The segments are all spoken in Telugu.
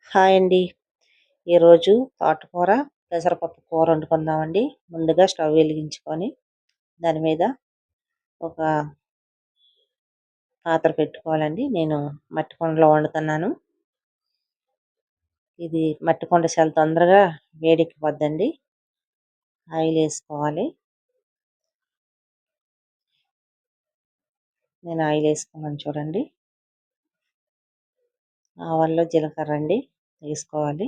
హాయ్ అండి. ఈరోజు తోటకూర, పెసరపప్పు కూర వండుకుందామండి. ముందుగా స్టవ్ వెలిగించుకొని దాని మీద ఒక పాత్ర పెట్టుకోవాలండి. నేను మట్టి కుండలో వండుతున్నాను. ఇది మట్టి కుండ చాలా తొందరగా వేడెక్కిపోద్దండి. ఆయిల్ వేసుకోవాలి. నేను ఆయిల్ వేసుకున్నాను చూడండి. ఆవాల్లో జీలకర్ర అండి వేసుకోవాలి.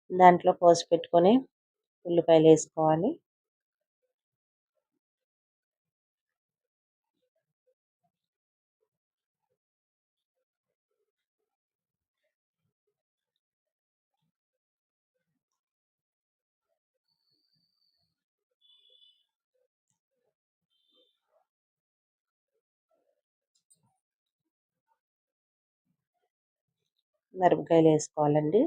దాంట్లో పోసి పెట్టుకొని ఉల్లిపాయలు వేసుకోవాలి. మిరపకాయలు వేసుకోవాలండి.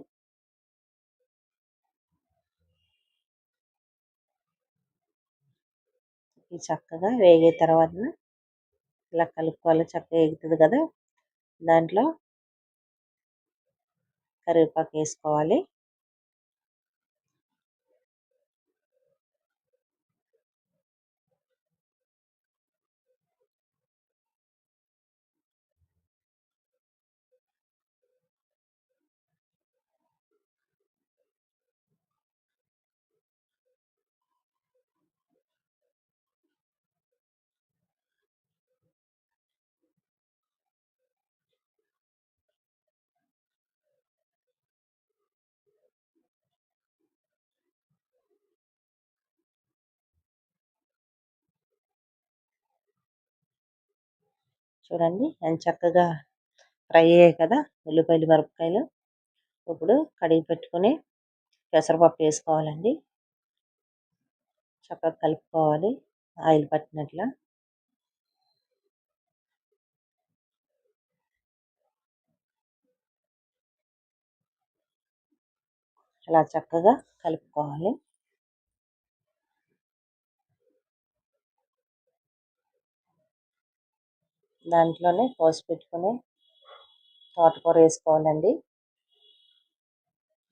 ఇది చక్కగా వేగే తర్వాత ఇలా కలుపుకోవాలి. చక్కగా ఎగుతుంది కదా, దాంట్లో కరివేపాకు వేసుకోవాలి. చూడండి ఎంత చక్కగా ఫ్రై అయ్యాయి కదా ఉల్లిపాయలు మిరపకాయలు. ఇప్పుడు కడిగి పెట్టుకుని పెసరపప్పు వేసుకోవాలండి. చక్కగా కలుపుకోవాలి ఆయిల్ పట్టినట్ల. అలా చక్కగా కలుపుకోవాలి. దాంట్లోనే పోసి పెట్టుకుని తోటకూర వేసుకోవాలండి.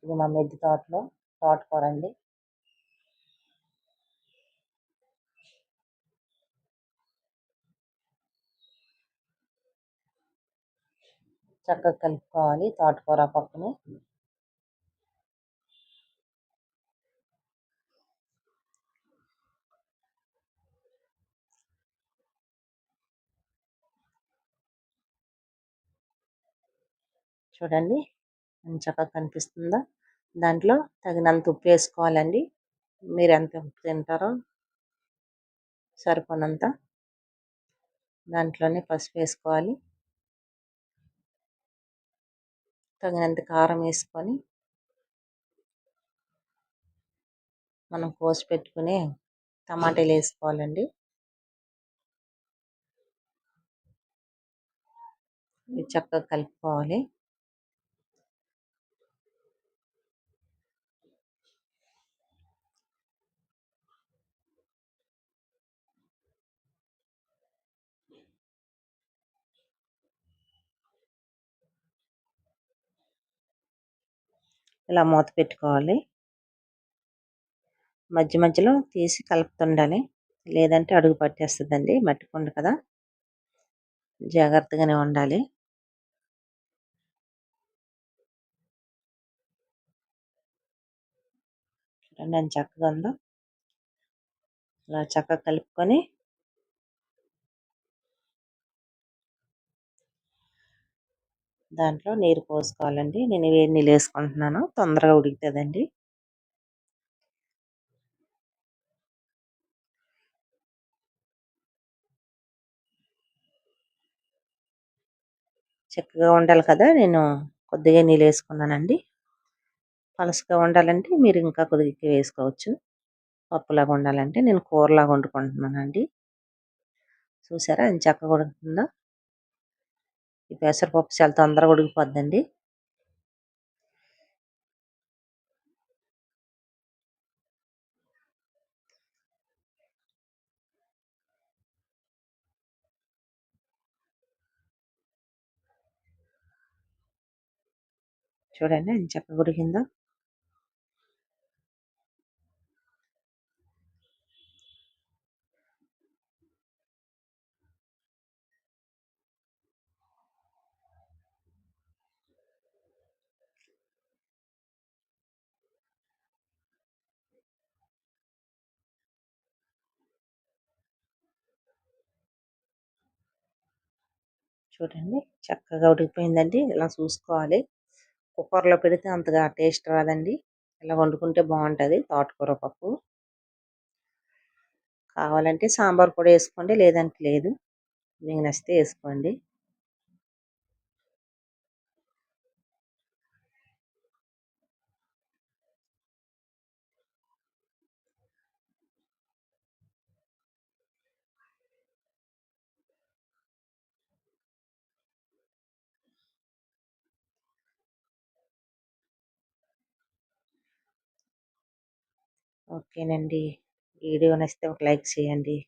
ఇది మా మిద్దె తోటలో తోటకూర అండి. చక్కగా కలుపుకోవాలి తోటకూర పప్పుని. చూడండి ఎంత చక్కగా కనిపిస్తుందో. దాంట్లో తగినంత ఉప్పు వేసుకోవాలండి. మీరు ఎంత ఉప్పు తింటారో సరిపోనంత. దాంట్లోనే పసుపు వేసుకోవాలి. తగినంత కారం వేసుకొని మనం కోసి పెట్టుకుని టమాటాలు వేసుకోవాలండి. ఇది చక్కగా కలుపుకోవాలి. ఇలా మూత పెట్టుకోవాలి. మధ్య మధ్యలో తీసి కలుపుతుండాలి, లేదంటే అడుగు పట్టేస్తుందండి. మట్టి కుండ కదా, జాగ్రత్తగానే ఉండాలి. చూడండి ఎంత చక్కగా ఉందో. ఇలా చక్కగా కలుపుకొని దాంట్లో నీరు పోసుకోవాలండి. నేను వేడి నీళ్ళు వేసుకుంటున్నాను, తొందరగా ఉడుకుతుందండి. చిక్కగా ఉండాలి కదా, నేను కొద్దిగా నీళ్ళు వేసుకున్నానండి. పలసగా ఉండాలంటే మీరు ఇంకా కొద్దిగా ఎక్కువ వేసుకోవచ్చు. పప్పులాగా ఉండాలంటే నేను కూరలాగా వండుకుంటున్నానండి. చూసారా ఎంత చక్కగా ఉడుకుతుందో. ఈ పెసరపప్పు చాలా తొందరగా ఉడికిపోద్దండి. చూడండి ఎంత చక్కగా ఉడికిందో. చూడండి చక్కగా ఉడికిపోయిందండి. ఇలా చూసుకోవాలి. కుక్కర్‌లో పెడితే అంతగా టేస్ట్ రాదండి. ఇలా వండుకుంటే బావుంటది తోటకూర పప్పు. కావాలంటే సాంబార్ పొడి ఏసుకోండి. లేదంటే లేదు. మీకు నచ్చితే ఏసుకోండి. ఓకేనండి. వీడియో నచ్చితే ఒక లైక్ చేయండి.